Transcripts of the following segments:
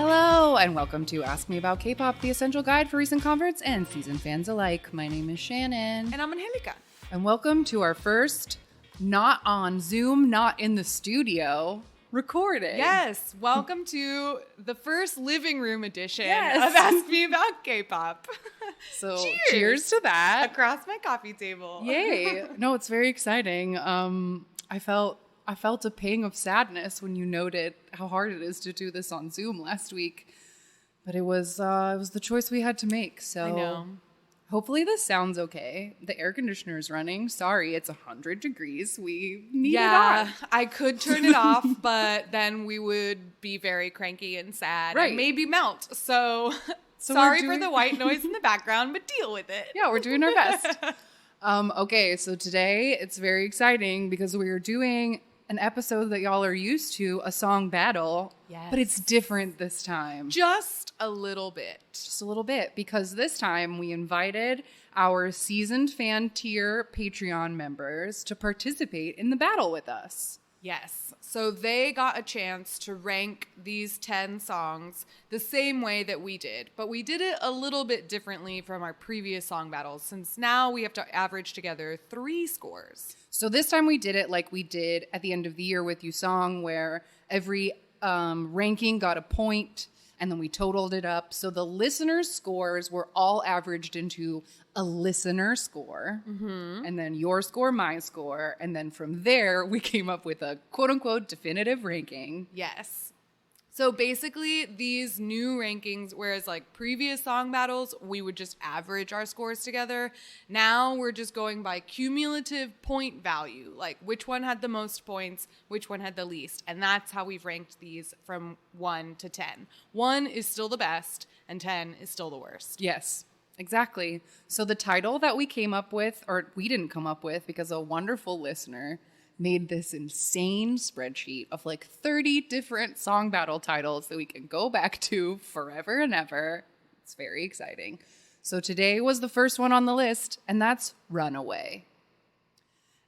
Hello, and welcome to Ask Me About K-Pop, the essential guide for recent converts and seasoned fans alike. My name is Shannon. And I'm Angelica. And welcome to our first, not on Zoom, not in the studio, recording. Yes, welcome to the first living room edition of Ask Me About K-Pop. So cheers to that. Across my coffee table. Yay. No, it's very exciting. I felt a pang of sadness when you noted how hard it is to do this on Zoom last week. But it was the choice we had to make. So I know. Hopefully this sounds okay. The air conditioner is running. Sorry, it's 100 degrees. We need it on. I could turn it off, but then we would be very cranky and sad and maybe melt. So sorry for the white noise in the background, but deal with it. Yeah, we're doing our best. Okay, so today it's very exciting because we are doing an episode that y'all are used to, a song battle, but it's different this time. Just a little bit. Just a little bit, because this time we invited our seasoned fan tier Patreon members to participate in the battle with us. Yes. So they got a chance to rank these 10 songs the same way that we did. But we did it a little bit differently from our previous song battles, since now we have to average together 3 scores. So this time we did it like we did at the end of the year with You Song, where every ranking got a point, and then we totaled it up. So the listeners' scores were all averaged into a listener score, and then your score, my score, and then from there we came up with a quote-unquote definitive ranking. Yes. So basically these new rankings, whereas like previous song battles, we would just average our scores together. Now we're just going by cumulative point value, like which one had the most points, which one had the least. And that's how we've ranked these from 1 to 10. 1 is still the best and 10 is still the worst. Yes. Exactly. So the title that we came up with, or we didn't come up with because a wonderful listener made this insane spreadsheet of like 30 different song battle titles that we can go back to forever and ever. It's very exciting. So today was the first one on the list, and that's Runaway.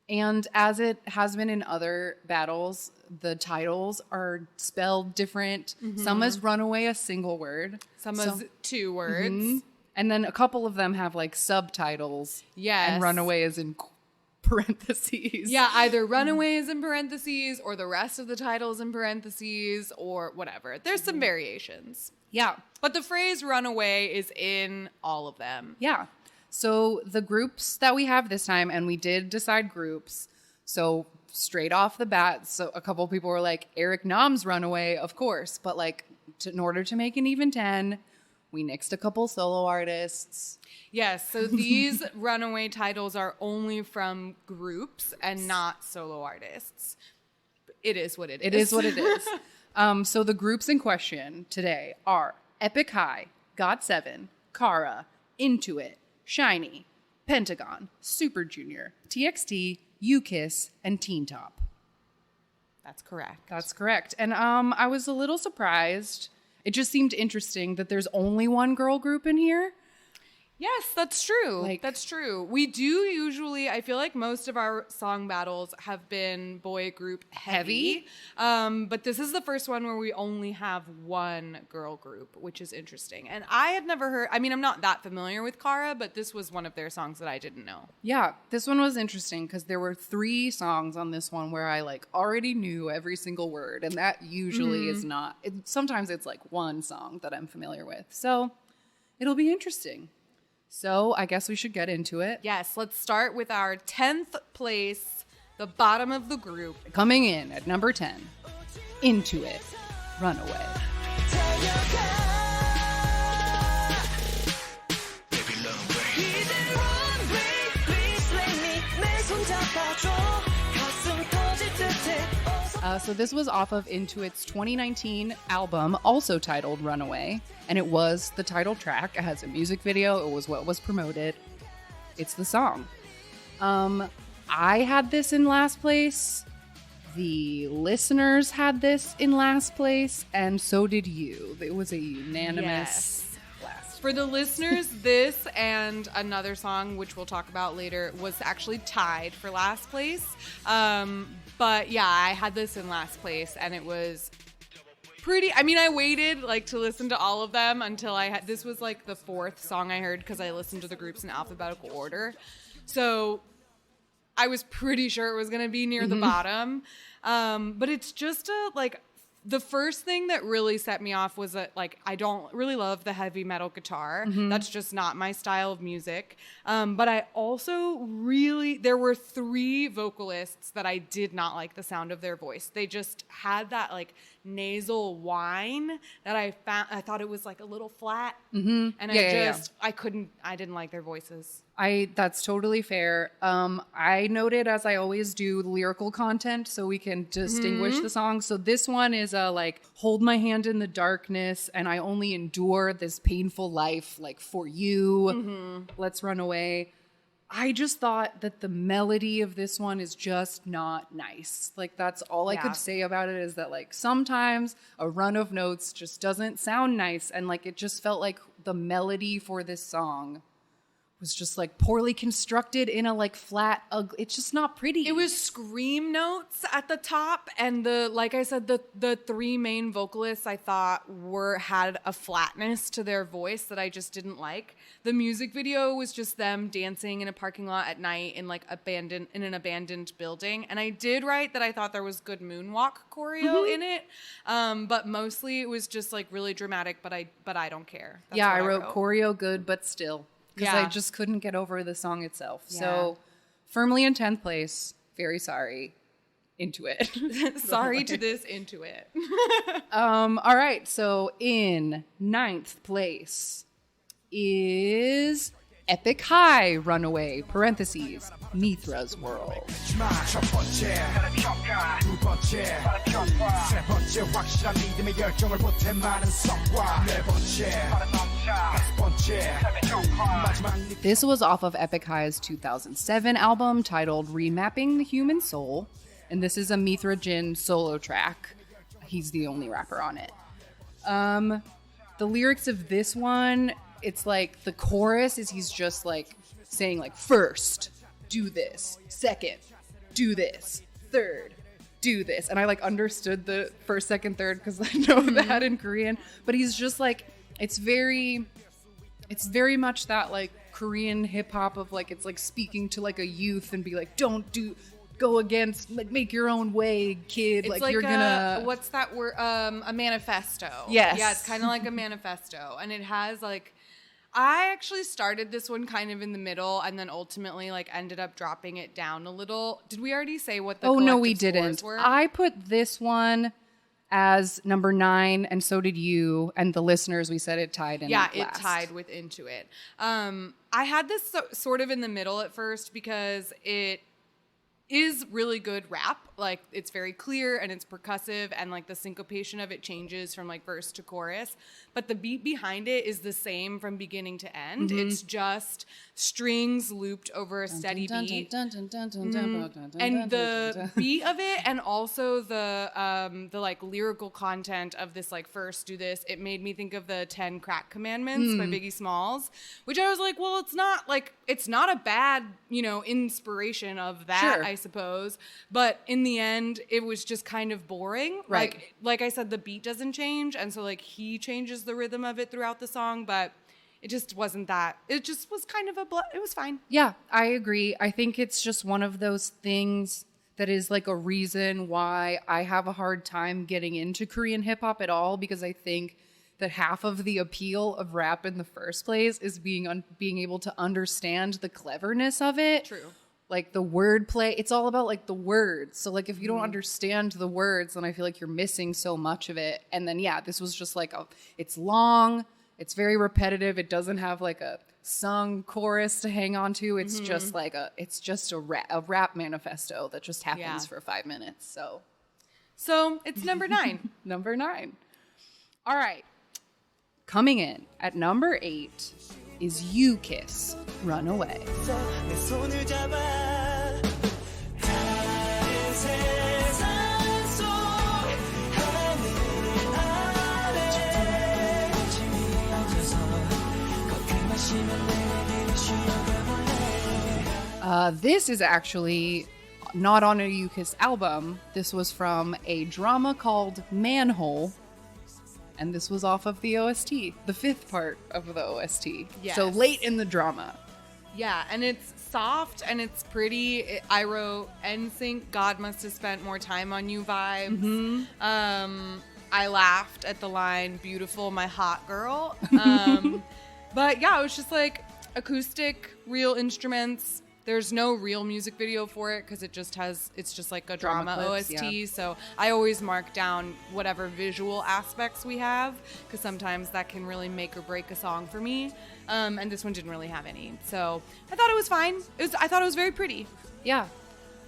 And as it has been in other battles, the titles are spelled different. Some is Runaway, a single word. Some is 2 words. And then a couple of them have like subtitles. Yes. And Runaway is in parentheses. Yeah, either Runaway is in parentheses or the rest of the title is in parentheses or whatever. There's some variations. Yeah. But the phrase Runaway is in all of them. Yeah. So the groups that we have this time, and we did decide groups. So straight off the bat, so a couple people were like, Eric Nam's Runaway, of course. But like, in order to make an even 10... we nixed a couple solo artists. Yes, so these Runaway titles are only from groups and not solo artists. It is what it is. It is what it is. So the groups in question today are Epic High, GOT7, Kara, Intuit, Shiny, Pentagon, Super Junior, TXT, UKISS, and Teen Top. That's correct. That's correct. And I was a little surprised. It just seemed interesting that there's only one girl group in here. Yes, that's true. That's true. We do usually, I feel like most of our song battles have been boy group heavy. But this is the first one where we only have one girl group, which is interesting. And I had never heard, I mean, I'm not that familiar with Kara, but this was one of their songs that I didn't know. Yeah, this one was interesting because there were 3 songs on this one where I like already knew every single word. And that usually is not, sometimes it's like one song that I'm familiar with. So it'll be interesting. So I guess we should get into it. Yes, let's start with our 10th place, the bottom of the group. Coming in at number 10, Intuit, Runaway. So this was off of Intuit's 2019 album, also titled Runaway, and it was the title track. It has a music video. It was what was promoted. It's the song. I had this in last place. The listeners had this in last place, and so did you. It was a unanimous last. For the listeners, this and another song, which we'll talk about later, was actually tied for last place. But yeah, I had this in last place, and it was I waited like to listen to all of them until this was like the 4th song I heard because I listened to the groups in alphabetical order. So I was pretty sure it was going to be near the bottom. But it's just the first thing that really set me off was that, like, I don't really love the heavy metal guitar. That's just not my style of music. But I also there were 3 vocalists that I did not like the sound of their voice. They just had that, like, nasal whine that I thought it was, like, a little flat. And I didn't like their voices. That's totally fair. I noted, as I always do, the lyrical content so we can distinguish the songs. So this one is like, hold my hand in the darkness and I only endure this painful life, like, for you. Let's run away. I just thought that the melody of this one is just not nice. Like, that's all I could say about it, is that, like, sometimes a run of notes just doesn't sound nice. And, like, it just felt like the melody for this song was just, like, poorly constructed in a, like, flat, ugly. It's just not pretty. It was scream notes at the top, and like I said, the 3 main vocalists I thought had a flatness to their voice that I just didn't like. The music video was just them dancing in a parking lot at night in, like, in an abandoned building, and I did write that I thought there was good moonwalk choreo in it, but mostly it was just, like, really dramatic. But I don't care. That's I wrote choreo good, but still. Because Yeah. I just couldn't get over the song itself. Yeah. So, firmly in 10th place. Very sorry. Into it. Sorry to this Into It. All right. So, in 9th place is Epic High Runaway, parentheses, Mithra's World. This was off of Epic High's 2007 album titled Remapping the Human Soul, and this is a Mithra Jin solo track. He's the only rapper on it. The lyrics of this one, it's like the chorus is he's just like saying, like, first, do this, second, do this, third, do this. And I, like, understood the first, second, third because I know that in Korean. But he's just like, it's very much that, like, Korean hip hop of, like, it's like speaking to, like, a youth and be like, go against, like, make your own way, kid. It's like you're gonna, what's that word? A manifesto. Yes. Yeah, it's kind of like a manifesto. And it has, like, I actually started this one kind of in the middle and then ultimately, like, ended up dropping it down a little. Did we already say what the no, we scores didn't. were? I put this one as number 9, and so did you. And the listeners, we said it tied in. Yeah, last. it tied with Into It. I had this sort of in the middle at first because it is really good rap. Like, it's very clear and it's percussive, and, like, the syncopation of it changes from, like, verse to chorus, but the beat behind it is the same from beginning to end. It's just strings looped over a steady beat, and the beat of it, and also the like lyrical content of this, like, first do this, it made me think of the 10 Crack Commandments by Biggie Smalls, which I was like, well, it's not a bad, inspiration of that, sure, I suppose, but in the end, it was just kind of boring. Right. Like I said, the beat doesn't change, and so, like, he changes the rhythm of it throughout the song, but it just wasn't that. It just was kind of it was fine. Yeah, I agree. I think it's just one of those things that is, like, a reason why I have a hard time getting into Korean hip hop at all, because I think that half of the appeal of rap in the first place is being able to understand the cleverness of it. True. Like, the wordplay, it's all about, like, the words. So, like, if you don't understand the words, then I feel like you're missing so much of it. And then, yeah, this was just like, it's long, it's very repetitive. It doesn't have, like, a sung chorus to hang on to. It's just like it's just a rap manifesto that just happens for 5 minutes. So it's number 9. Number 9. All right. Coming in at number 8 is You Kiss, Runaway. This is actually not on a You Kiss album. This was from a drama called Manhole And this was off of the OST, the 5th part of the OST. Yes. So late in the drama. Yeah, and it's soft and it's pretty. I wrote NSYNC, God must have spent more time on you vibes. Mm-hmm. I laughed at the line, beautiful, my hot girl. But yeah, it was just like acoustic, real instruments. There's no real music video for it because it's just like a drama clips, OST. yeah. So I always mark down whatever visual aspects we have because sometimes that can really make or break a song for me. And this one didn't really have any. So I thought it was fine. I thought it was very pretty. Yeah.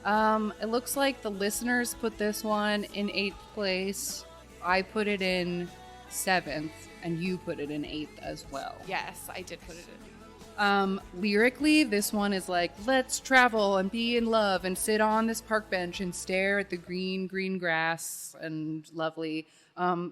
It looks like the listeners put this one in 8th place. I put it in 7th, and you put it in 8th as well. Yes, I did put it in. Lyrically, this one is like, let's travel and be in love and sit on this park bench and stare at the green grass and lovely.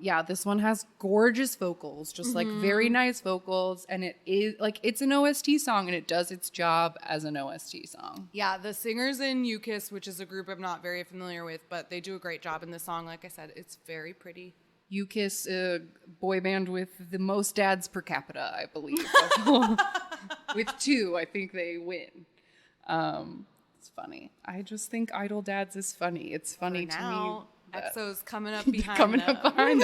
Yeah, this one has gorgeous vocals, just like very nice vocals. And it is like, it's an OST song and it does its job as an OST song. Yeah, the singers in UKISS, which is a group I'm not very familiar with, but they do a great job in this song. Like I said, it's very pretty. UKISS, a boy band with the most dads per capita, I believe. With 2, I think they win. It's funny. I just think Idol Dads is funny. It's funny to me. EXO's coming up behind coming them. up behind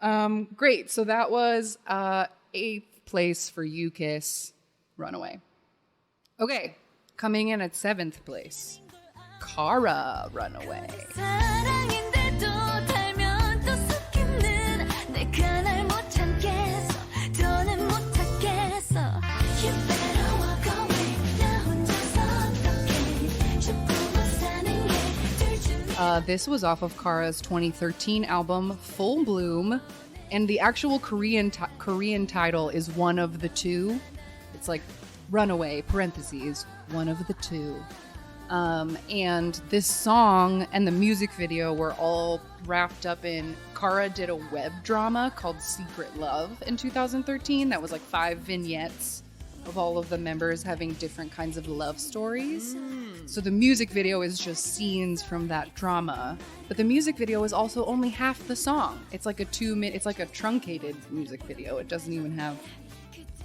them. Great. So that was 8th place for UKISS, Runaway. Okay, coming in at 7th place, Kara, Runaway. This was off of Kara's 2013 album, Full Bloom, and the actual Korean title is One of the Two. It's like Runaway, parentheses, One of the Two. And this song and the music video were all wrapped up in, Kara did a web drama called Secret Love in 2013 that was like 5 vignettes of all of the members having different kinds of love stories. So the music video is just scenes from that drama, but the music video is also only half the song. It's like a 2-minute, it's like a truncated music video. It doesn't even have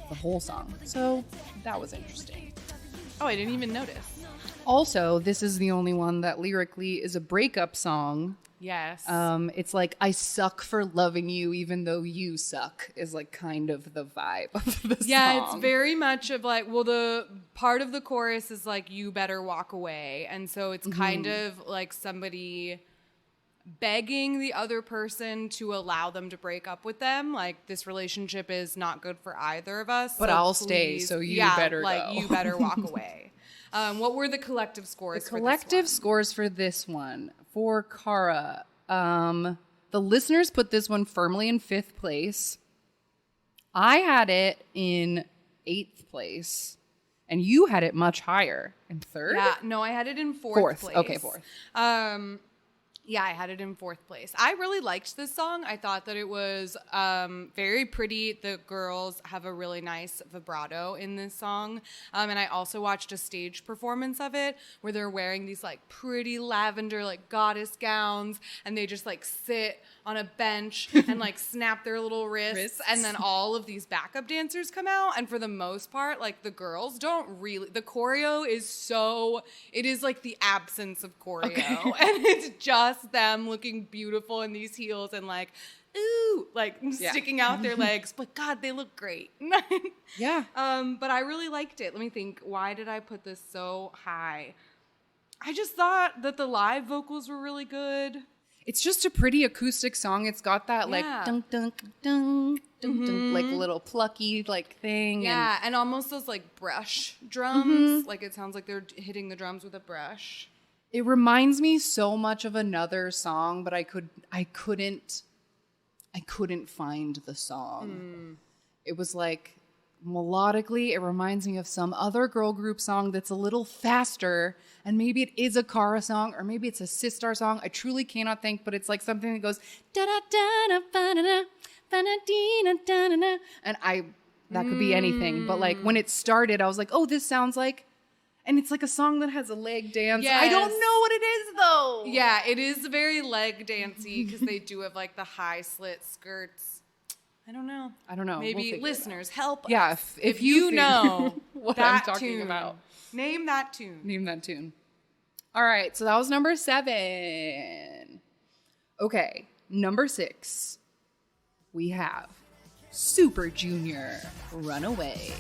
the whole song. So that was interesting. Oh, I didn't even notice. Also, this is the only one that lyrically is a breakup song. Yes. It's like, I suck for loving you even though you suck is like kind of the vibe of the song. Yeah, it's very much of like, well, the part of the chorus is like, you better walk away. And so it's kind of like somebody begging the other person to allow them to break up with them. Like, this relationship is not good for either of us. But so I'll stay, so you better like, go. you better walk away. What were the collective scores for this one? Scores for this one. For Kara, the listeners put this one firmly in 5th place. I had it in 8th place, and you had it much higher in 3rd. Yeah, no, I had it in 4th place. Okay, 4th. Yeah, I had it in 4th place. I really liked this song. I thought that it was very pretty. The girls have a really nice vibrato in this song. And I also watched a stage performance of it where they're wearing these like pretty lavender like goddess gowns, and they just like sit on a bench and like snap their little wrists. And then all of these backup dancers come out. And for the most part, like the girls don't really, the choreo is so, it is like the absence of choreo. Okay. And it's just them looking beautiful in these heels and like, ooh, like sticking out their legs. But God, they look great. Yeah. But I really liked it. Let me think. Why did I put this so high? I just thought that the live vocals were really good. It's just a pretty acoustic song. It's got that like dunk dunk dunk dunk dunk, like little plucky like thing. Yeah, and almost those like brush drums. Like it sounds like they're hitting the drums with a brush. It reminds me so much of another song, but I couldn't find the song. It was like melodically, it reminds me of some other girl group song that's a little faster, and maybe it is a Kara song, or maybe it's a Sistar song. I truly cannot think, but it's like something that goes da da da da ba da da ba da dee da da da, and that could be anything. But like when it started, I was like, oh, this sounds like And it's like a song that has a leg dance. Yes. I don't know what it is, though. Yeah, it is very leg dancey because they do have like the high slit skirts. I don't know. Maybe We'll listeners help Yeah, us. if you know what that I'm talking tune. about. Name that tune. Name that tune. All right, so that was number 7. Okay, number 6. We have Super Junior, Runaway.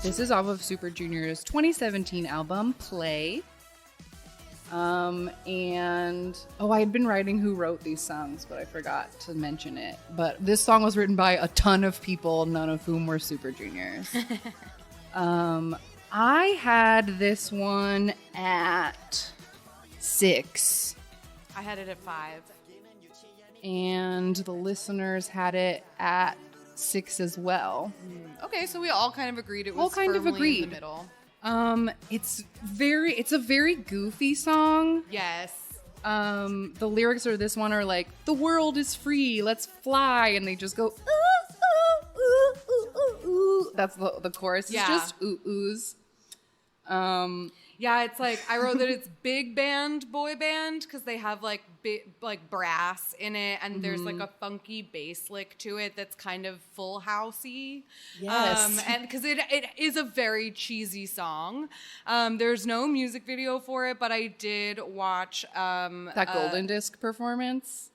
This is off of Super Junior's 2017 album, Play. And I had been writing who wrote these songs, but I forgot to mention it. But this song was written by a ton of people, none of whom were Super Juniors. I had this one at 6. I had it at 5. And the listeners had it at 6 as well. Okay, so we all kind of agreed it was kind of firmly agreed. in the middle. It's a very goofy song. Yes. The lyrics of this one are like, the world is free, let's fly, and they just go, ooh, ooh, ooh, ooh, ooh, ooh. That's the chorus. Yeah. It's just ooh oohs. Yeah, it's like I wrote that it's big band, boy band, because they have like brass in it, and there's like a funky bass lick to it that's kind of Full Housey. Yes. And because it is a very cheesy song. There's no music video for it, but I did watch That golden disc performance.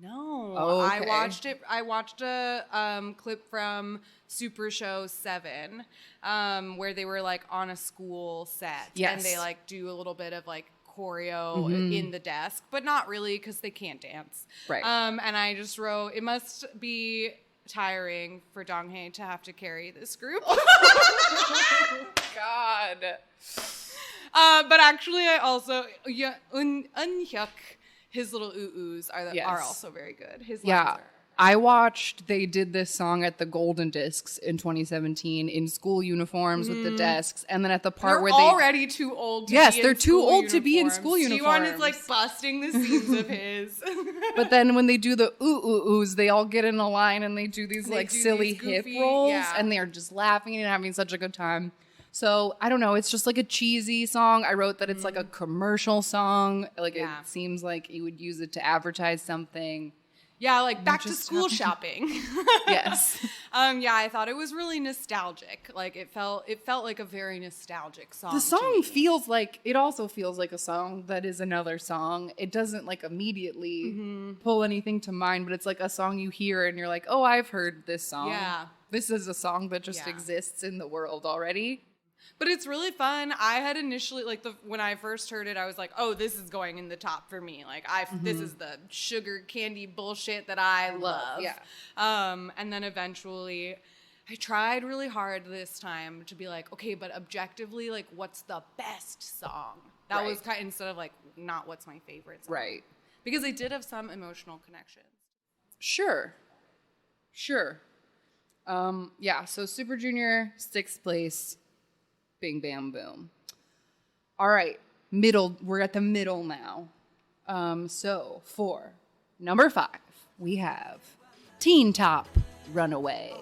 No, Oh, okay. I watched it. I watched a clip from Super Show 7, where they were like on a school set, Yes. and they like do a little bit of like choreo in the desk, but not really because they can't dance. Right. And I just wrote, it must be tiring for Donghae to have to carry this group. God. But actually, I also Unhyuk. His little ooh-oohs are also very good. His lines are. I watched, they did this song at the Golden Discs in 2017 in school uniforms with the desks. And then at the part where they're already too old to be in they're too school old to be in school uniforms. Jiwon is like busting the seams of his. But then when they do the ooh-oohs, they all get in a line and they do these like silly hip rolls. And they're just laughing and having such a good time. So, I don't know. It's just like a cheesy song. I wrote that it's like a commercial song. Like, it seems like you would use it to advertise something. Yeah, like back to school shopping. Yes. I thought it was really nostalgic. Like, it felt like a very nostalgic song. The song feels like, it also feels like a song that is another song. It doesn't like immediately pull anything to mind, but it's like a song you hear and you're like, oh, I've heard this song. Yeah. This is a song that just exists in the world already. But it's really fun. I had initially, like, when I first heard it, I was like, oh, this is going in the top for me. Like, this is the sugar candy bullshit that I love. Yeah. And then eventually, I tried really hard this time to be like, okay, but objectively, like, what's the best song? That was kind of, instead of, like, not what's my favorite song. Right. Because they did have some emotional connections. Sure. So Super Junior, 6th place. Bing, bam, boom. All right, middle. We're at the middle now. So for number 5, we have Teen Top, Runaway.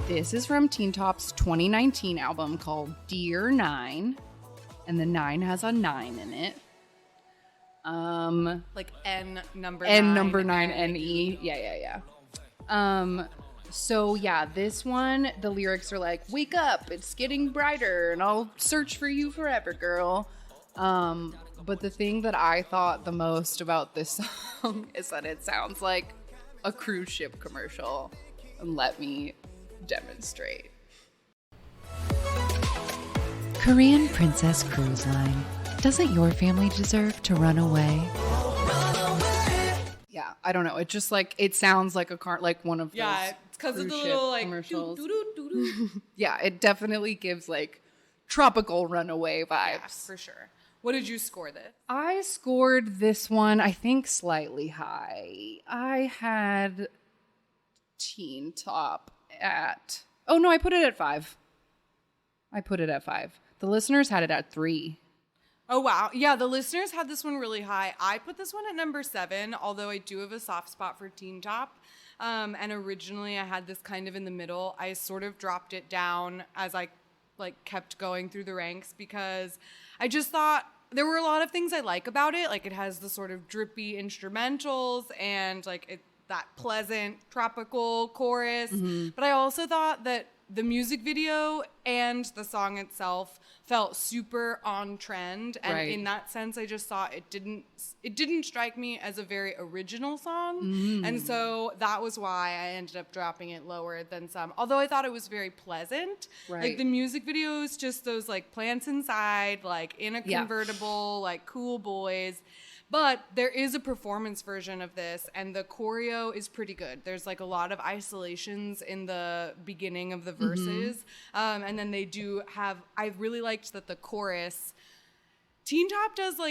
This is from Teen Top's 2019 album called Dear 9, and the 9 has a 9 in it. Like N number N 9. number 9 N-E. Yeah. So yeah, this one, the lyrics are like, wake up, it's getting brighter, and I'll search for you forever, girl. But the thing that I thought the most about this song is that it sounds like a cruise ship commercial. And let me demonstrate. Korean Princess Cruise Line. Doesn't your family deserve to run away? Yeah, I don't know. It just like, it sounds like like one of those it's because of the little like commercials. doo-doo-doo-doo. Yeah, it definitely gives like tropical runaway vibes. Yeah, for sure. What did you score this? I scored this one, I think, slightly high. I had Teen Top at... Oh, no, I put it at 5. The listeners had it at 3. Oh, wow. Yeah, the listeners had this one really high. I put this one at number 7, although I do have a soft spot for Teen Top. And originally I had this kind of in the middle. I sort of dropped it down as I kept going through the ranks because I just thought there were a lot of things I like about it. Like, it has the sort of drippy instrumentals and that pleasant tropical chorus. But I also thought that the music video and the song itself felt super on trend, and in that sense I just thought it didn't strike me as a very original song, and so that was why I ended up dropping it lower than some, although I thought it was very pleasant. Like, the music video is just those plants inside, in a convertible, cool boys. But there is a performance version of this, and the choreo is pretty good. There's a lot of isolations in the beginning of the verses. And then they do have, I really liked that the chorus, Teen Top does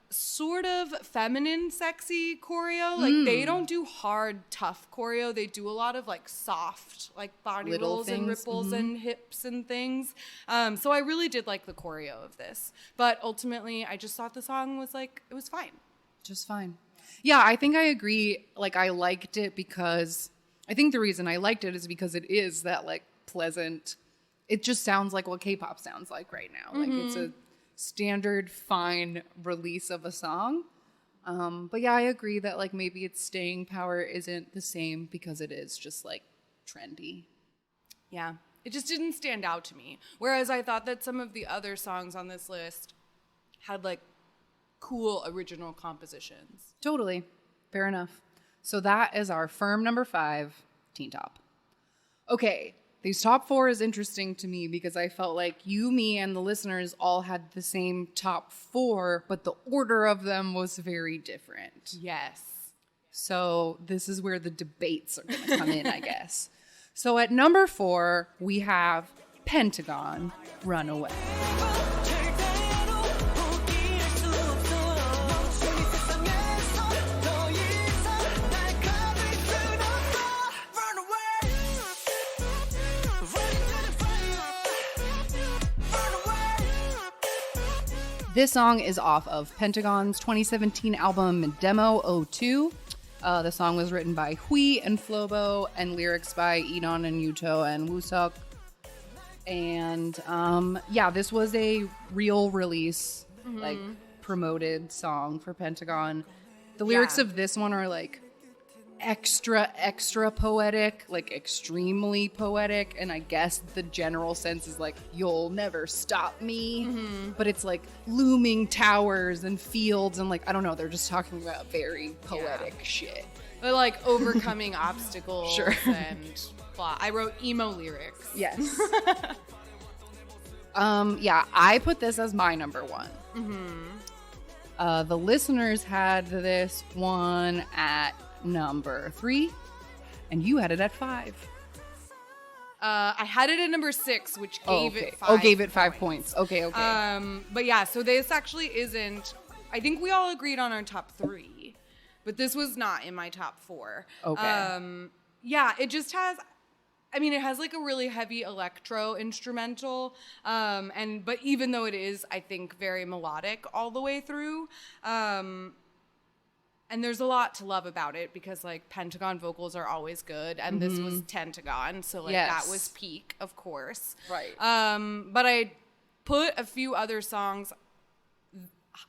sort of feminine, sexy choreo. They don't do hard, tough choreo. They do a lot of soft, body little rolls things. and ripples and hips and things. So I really did like the choreo of this. But ultimately, I just thought the song was it was fine. Just fine. Yeah, I think I agree. I liked it because I think the reason I liked it is because it is that pleasant. It just sounds like what K-pop sounds like right now. It's a standard fine release of a song. But yeah, I agree that maybe its staying power isn't the same because it is just trendy. Yeah, it just didn't stand out to me. Whereas I thought that some of the other songs on this list had cool original compositions. Totally. Fair enough. So that is our firm number 5, Teen Top. Okay. These top 4 is interesting to me because I felt like you, me, and the listeners all had the same top 4, but the order of them was very different. Yes. So this is where the debates are going to come in, I guess. So at number 4, we have Pentagon, Runaway. This song is off of Pentagon's 2017 album Demo 02. The song was written by Hui and Flobo and lyrics by Enon and Yuto and Wooseok. And this was a real release, promoted song for Pentagon. The lyrics of this one are extra poetic, extremely poetic, and I guess the general sense is you'll never stop me, but it's looming towers and fields and I don't know, they're just talking about very poetic shit, but overcoming obstacles. Sure. And blah. I wrote emo lyrics. Yes. I put this as my number 1. The listeners had this one at number 3, and you had it at 5. I had it at number 6, which gave it 5. Oh, gave it 5 points. Okay. But yeah, so this actually isn't. I think we all agreed on our top 3, but this was not in my top 4. Okay. Yeah, it just has. I mean, it has a really heavy electro instrumental, but even though it is, I think, very melodic all the way through. And there's a lot to love about it because Pentagon vocals are always good, and this was Tentagon, so that was peak, of course. Right. But I put a few other songs.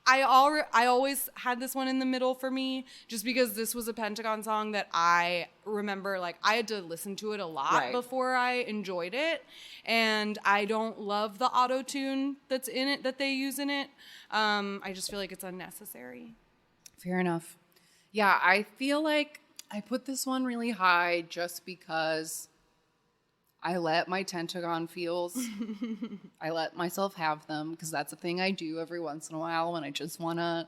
I always had this one in the middle for me, just because this was a Pentagon song that I remember I had to listen to it a lot before I enjoyed it, and I don't love the auto-tune that's in it, that they use in it. I just feel it's unnecessary. Fair enough. Yeah, I feel like I put this one really high just because I let my Tentagon feels, I let myself have them, because that's a thing I do every once in a while when I just want to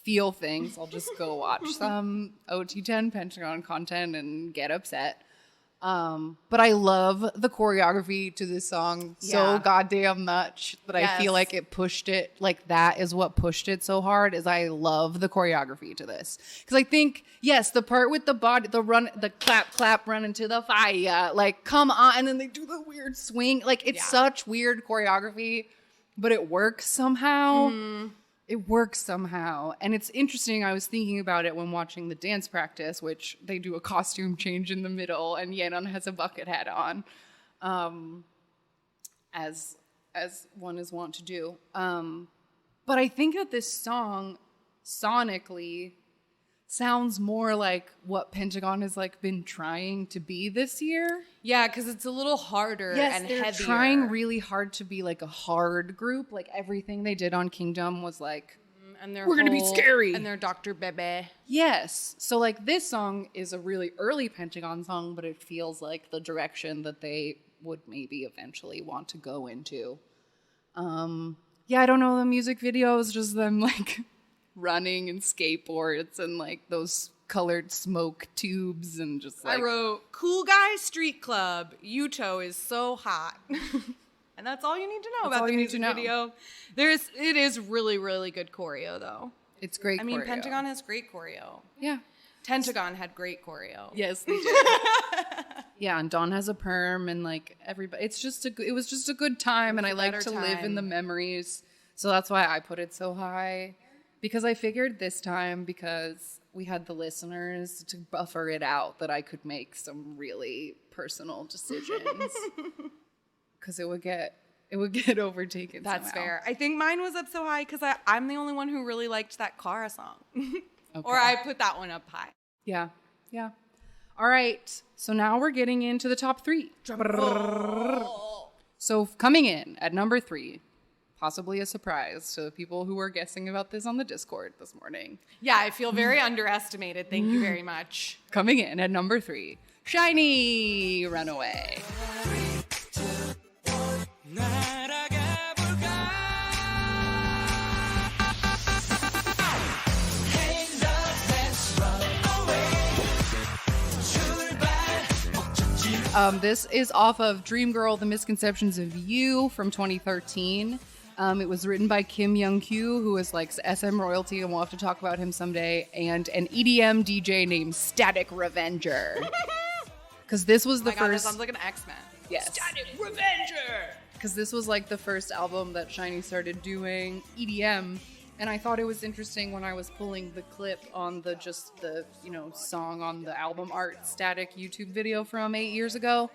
feel things. I'll just go watch some OT10 Pentagon content and get upset. But I love the choreography to this song so goddamn much that I feel like it pushed it. Like that is what pushed it so hard. Is I love the choreography to this because I think yes, the part with the body, the run, the clap, run into the fire, like come on, and then they do the weird swing. Like it's such weird choreography, but it works somehow. It works somehow. And it's interesting. I was thinking about it when watching the dance practice, which they do a costume change in the middle and Yenon has a bucket hat on, as one is wont to do. But I think that this song sonically sounds more like what Pentagon has like been trying to be this year. Yeah, because it's a little harder and they're heavier. Trying really hard to be like a hard group. Like everything they did on Kingdom was like, and we're gonna be scary. And they're Dr. Bebe. Yes. So like this song is a really early Pentagon song, but it feels like the direction that they would maybe eventually want to go into. Yeah, I don't know. The music video is just them like running and skateboards and like those colored smoke tubes and just like I wrote cool guy street club. Yuto is so hot. And that's all you need to know about the music video. It is really, really good choreo though. It's great. I mean, Pentagon has great choreo. Yeah. Tentagon had great choreo. Yes, they did. Yeah, and Dawn has a perm and like everybody. It was just a good time, and I like to live in the memories. So that's why I put it so high. Because I figured this time, because we had the listeners to buffer it out, that I could make some really personal decisions. Because it would get overtaken. That's somehow. fair. I think mine was up so high because I'm the only one who really liked that Kara song. Okay. Or I put that one up high. Yeah. All right. So now we're getting into the top 3. So coming in at number 3. Possibly a surprise to the people who were guessing about this on the Discord this morning. Yeah, I feel very underestimated. Thank you very much. Coming in at number 3, Shiny Runaway. This is off of Dream Girl, The Misconceptions of You from 2013. It was written by Kim Young-kyu, who is like SM royalty, and we'll have to talk about him someday, and an EDM DJ named Static Revenger. Because this was the first... That sounds like an X-Men. Yes. Static Revenger! Because this was like the first album that Shiny started doing EDM, and I thought it was interesting when I was pulling the clip on the song on the album art Static YouTube video from 8 years ago.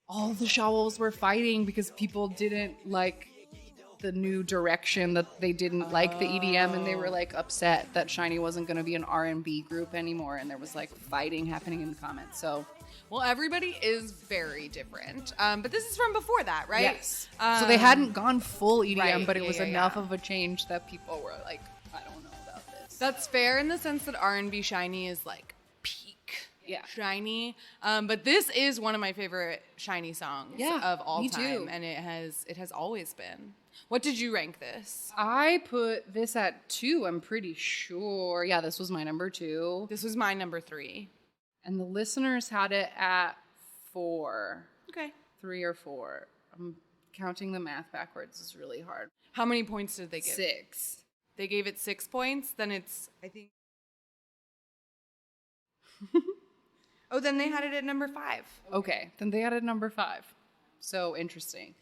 All the Shawls were fighting because people didn't like the new direction, that they didn't like the EDM, and they were like upset that Shiny wasn't going to be an R&B group anymore, and there was like fighting happening in the comments. So well, everybody is very different, but this is from before that, right? Yes. So they hadn't gone full EDM, right, but it was enough of a change that people were like, I don't know about this. That's fair in the sense that R&B Shiny is like peak Shiny, but this is one of my favorite Shiny songs of all time, too. And it has always been. What did you rank this? I put this at 2, I'm pretty sure. Yeah, this was my number 2. This was my number 3. And the listeners had it at 4. Okay. 3 or 4. I'm counting the math backwards is really hard. How many points did they give? 6. They gave it 6 points? Then it's, I think... Oh, then they had it at number 5. Okay, then they had it at number 5. So interesting.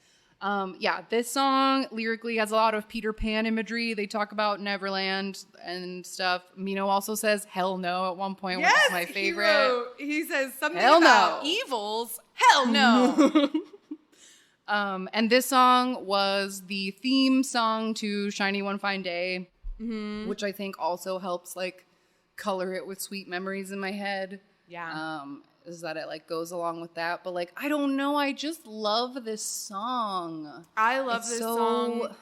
This song lyrically has a lot of Peter Pan imagery. They talk about Neverland and stuff. Mino also says "hell no" at one point, which is my favorite. He says something hell about no. evils. Hell no. And this song was the theme song to Shiny One Fine Day, which I think also helps like color it with sweet memories in my head. Yeah. Is that it like goes along with that, but like I don't know, I just love this song. I love this song.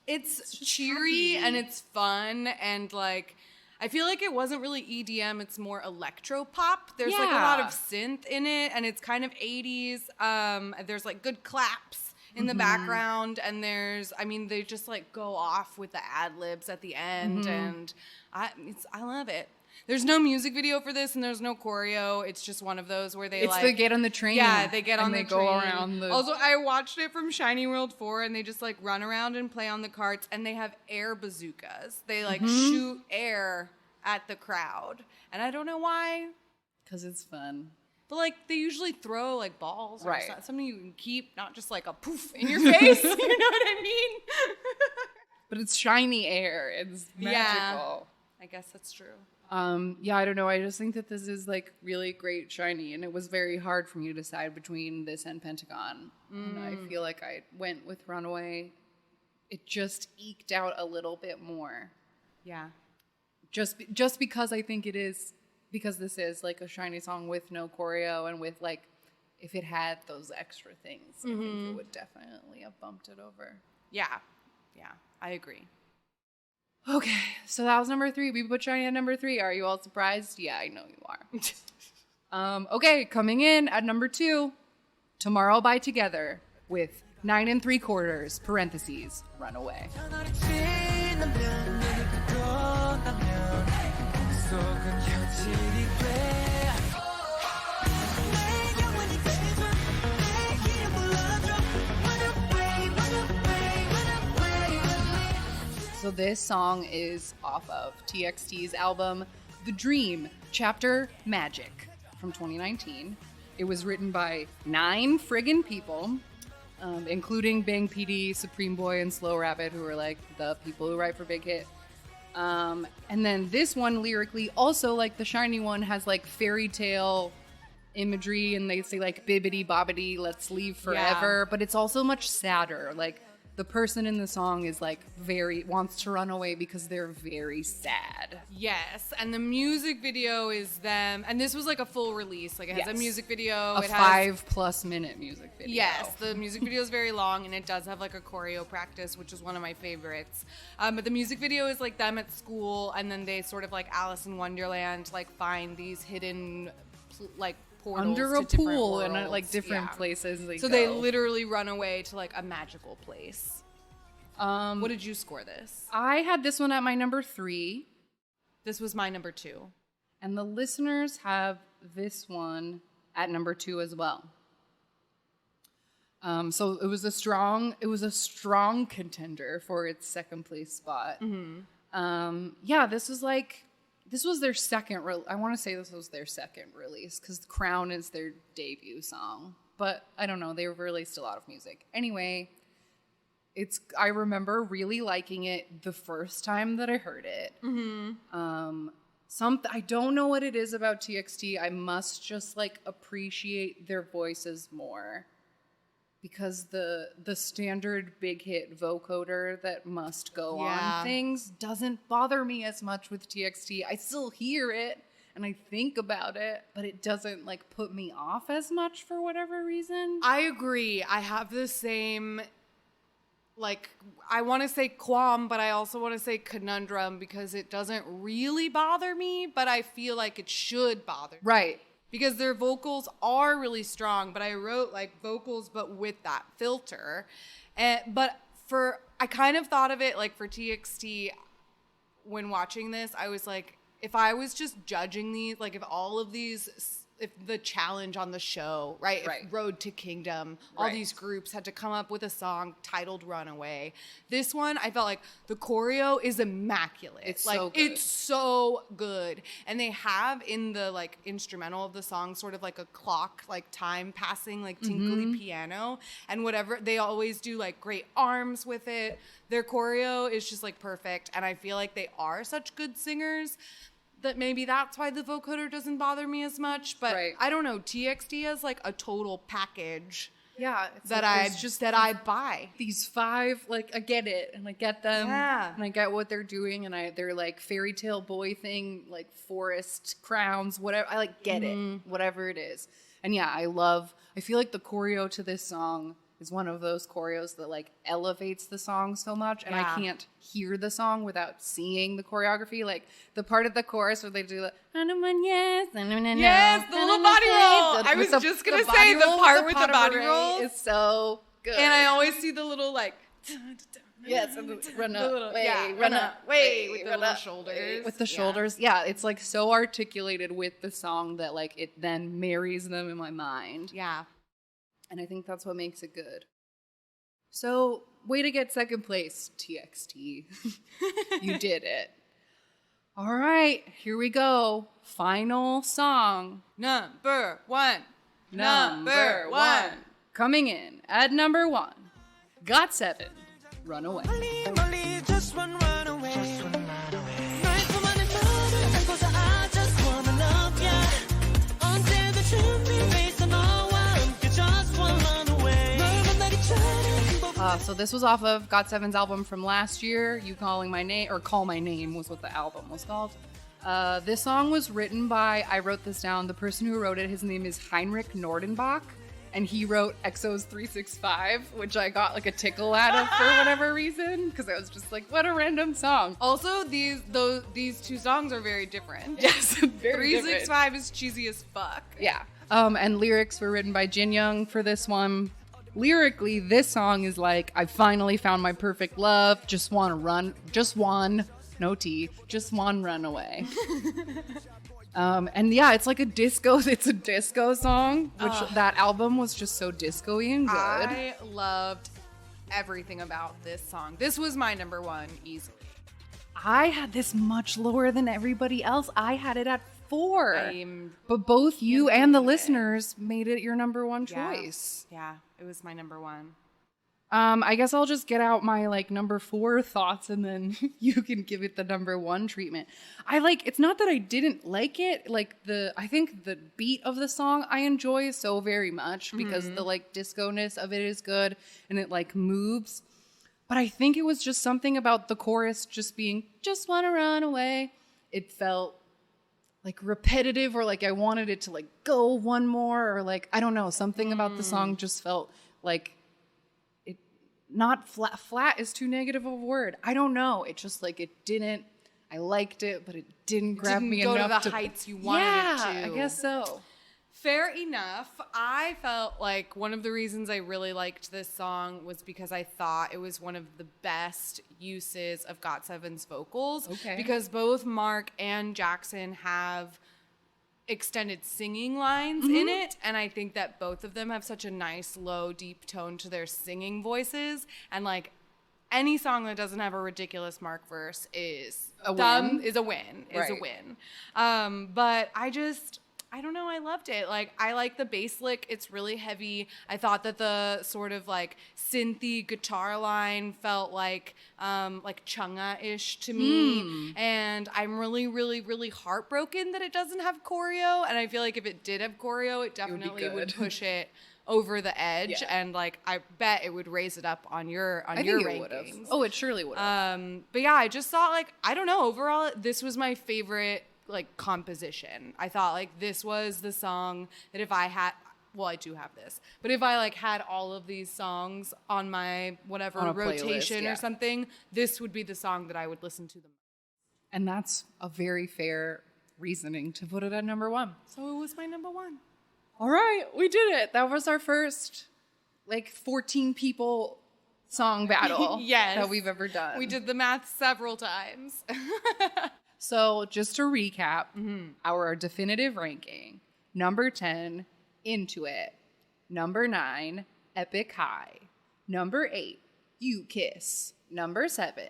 It's cheery happy. And it's fun, and like I feel like it wasn't really EDM, it's more electro pop. There's like a lot of synth in it, and it's kind of 80s. There's like good claps in the background, and they just like go off with the ad libs at the end, and I love it. There's no music video for this, and there's no choreo. It's just one of those where they they get on the train. Yeah, they get on the train. train. Go around the... Also, I watched it from Shiny World 4, and they just like run around and play on the carts, and they have air bazookas. They like shoot air at the crowd, and I don't know why. Because it's fun. But like they usually throw like balls, or right? Something you can keep, not just like a poof in your face. You know what I mean? But it's shiny air. It's magical. Yeah, I guess that's true. Yeah, I don't know. I just think that this is like really great shiny, and it was very hard for me to decide between this and Pentagon. And I feel like I went with Runaway. It just eked out a little bit more. Yeah. Just because I think it is, because this is like a shiny song with no choreo and with like, if it had those extra things, I think it would definitely have bumped it over. Yeah. Yeah, I agree. Okay, so that was number 3. We put shiny at number 3. Are you all surprised? Yeah, I know you are. Okay, coming in at number 2, Tomorrow by Together with 9 3/4 parentheses Runaway. So this song is off of TXT's album The Dream, Chapter Magic from 2019. It was written by 9 friggin' people, including Bang PD, Supreme Boy, and Slow Rabbit, who are like the people who write for Big Hit. And then this one lyrically, also like the shiny one, has like fairy tale imagery, and they say like bibbity bobbity, let's leave forever. Yeah. But it's also much sadder. Like the person in the song is like wants to run away because they're very sad. Yes, and the music video is them, and this was like a full release. Like it has a music video. A 5+ minute music video. Yes, the music video is very long, and it does have like a choreo practice, which is one of my favorites. But the music video is like them at school, and then they sort of like Alice in Wonderland, like find these hidden like portals under a to pool and like different places. They literally run away to like a magical place. What did you score this? I had this one at my number 3. This was my number 2. And the listeners have this one at number 2 as well. So it was a strong contender for its second place spot. This was their second. I want to say this was their second release because Crown is their debut song. But I don't know. They released a lot of music. Anyway, I remember really liking it the first time that I heard it. I don't know what it is about TXT. I must just like appreciate their voices more. Because the standard Big Hit vocoder that must go on things doesn't bother me as much with TXT. I still hear it and I think about it, but it doesn't like put me off as much for whatever reason. I agree. I have the same, like, I want to say qualm, but I also want to say conundrum because it doesn't really bother me, but I feel like it should bother me. Right. Because their vocals are really strong, but I wrote like vocals but with that filter. But I kind of thought of it like for TXT when watching this, I was like, if I was just judging these, like if all of these, if the challenge on the show, right? If Road to Kingdom, all these groups had to come up with a song titled Runaway. This one, I felt like the choreo is immaculate. It's like, so good. It's so good. And they have in the like instrumental of the song sort of like a clock, like time passing, like tinkly piano and whatever. They always do like great arms with it. Their choreo is just like perfect. And I feel like they are such good singers that maybe that's why the vocoder doesn't bother me as much. But I don't know. TXT has like a total package. Yeah, that I buy. These 5, like I get it, and I get them, and I get what they're doing, and they're like fairy tale boy thing, like forest crowns, whatever. I like get it, whatever it is, and yeah, I feel like the choreo to this song is one of those choreos that like elevates the song so much, and I can't hear the song without seeing the choreography. Like the part of the chorus where they do the yes, the little body roll. I was just gonna say the part with the body roll is so good, and I always see the little like Yes, run The little- away, yeah, run away with the run little away. shoulders. With the Yeah. shoulders. Yeah, it's like so articulated with the song that like it then marries them in my mind. Yeah. And I think that's what makes it good. So, way to get second place, TXT. You did it. All right, here we go. Final song. Number one. Coming in at number 1. Got 7. Runaway. Just run away. Right from underwater, cause I just wanna love ya. Until the truth be faced and no one can just run away. So this was off of Got 7's album from last year. You Calling My Name, or Call My Name was what the album was called. This song was written by, I wrote this down, the person who wrote it, his name is Heinrich Nordenbach. And he wrote EXO's 365, which I got like a tickle out of for whatever reason, because I was just like, what a random song. Also, these two songs are very different. Yes, very 365 is cheesy as fuck. Yeah. And lyrics were written by Jin Young for this one. Lyrically, this song is like, I finally found my perfect love, just want to run, just one, no T, just one runaway. And yeah, it's like a disco song, which that album was just so disco-y and good. I loved everything about this song. This was my number 1 easily. I had this much lower than everybody else. I had it at 4. I'm But both you and the believe it. listeners made it your number 1 Yeah. choice. Yeah, it was my number 1. I guess I'll just get out my like number 4 thoughts and then you can give it the number 1 treatment. It's not that I didn't like it. I think the beat of the song I enjoy so very much because the like disco-ness of it is good and it like moves. But I think it was just something about the chorus just being, just wanna run away. It felt like repetitive or like I wanted it to like go one more or like, I don't know, something about the song just felt like not flat is too negative of a word. I don't know. It just like it didn't. I liked it, but it didn't grab me go enough to the heights you wanted it to. I guess so. Fair enough. I felt like one of the reasons I really liked this song was because I thought it was one of the best uses of GOT7's vocals. Okay. Because both Mark and Jackson have extended singing lines in it, and I think that both of them have such a nice low deep tone to their singing voices, and like any song that doesn't have a ridiculous Mark verse is a win. But I don't know, I loved it. Like, I like the bass lick. It's really heavy. I thought that the sort of like synthy guitar line felt like Chunga-ish to me. And I'm really, really, really heartbroken that it doesn't have choreo. And I feel like if it did have choreo, it definitely would push it over the edge. Yeah. And like, I bet it would raise it up on your I your think it would have. rankings. Oh, it surely would have. But yeah, I just thought like, I don't know, overall, this was my favorite like composition. I thought like this was the song that if I had, well, I do have this, but if I like had all of these songs on my whatever On a rotation playlist, yeah. or something, this would be the song that I would listen to the most. And that's a very fair reasoning to put it at number 1. So it was my number 1. All right, we did it. That was our first like 14 people song battle Yes. that we've ever done. We did the math several times. So just to recap, our definitive ranking: number 10, Into It; number 9, Epic High; number 8, You Kiss; number 7,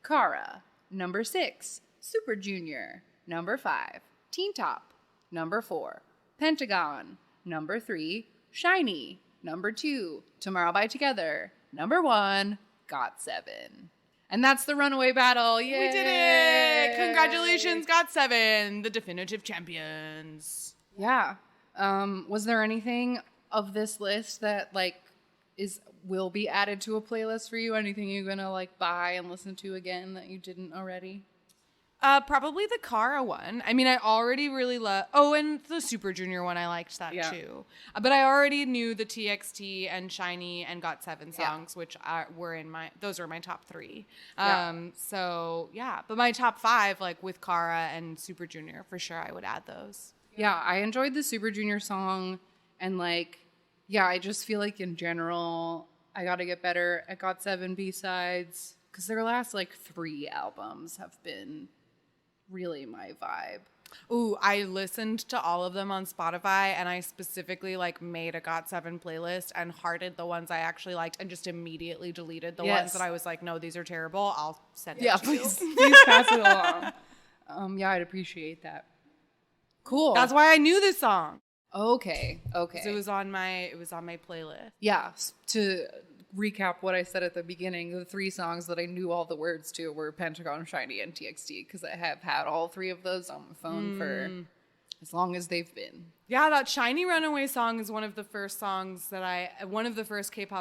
Kara; number 6, Super Junior; number 5, Teen Top; number 4, Pentagon; number 3, Shiny; number 2, Tomorrow by Together; number 1, Got7. And that's the Runaway Battle. Yay! We did it! Congratulations, Got7, the definitive champions. Yeah. Was there anything of this list that like will be added to a playlist for you? Anything you're gonna like buy and listen to again that you didn't already? Probably the Kara one. I mean, I already really love. Oh, and the Super Junior one, I liked that too. But I already knew the TXT and Shiny and Got7 songs, which were those were my top 3. So yeah, but my top 5, like with Kara and Super Junior, for sure, I would add those. Yeah, I enjoyed the Super Junior song, and like, yeah, I just feel like in general, I gotta get better at Got7 B-sides. because their last like 3 albums have been really my vibe. Ooh, I listened to all of them on Spotify, and I specifically like made a GOT7 playlist and hearted the ones I actually liked and just immediately deleted the ones that I was like, no, these are terrible. I'll send it to Please, you. please pass it along. Yeah, I'd appreciate that. Cool. That's why I knew this song. Okay. 'Cause it was on my playlist. Yeah, to recap what I said at the beginning, the 3 songs that I knew all the words to were Pentagon, Shiny, and TXT, because I have had all 3 of those on my phone for as long as they've been. Yeah, that Shiny Runaway song is one of the first K-pop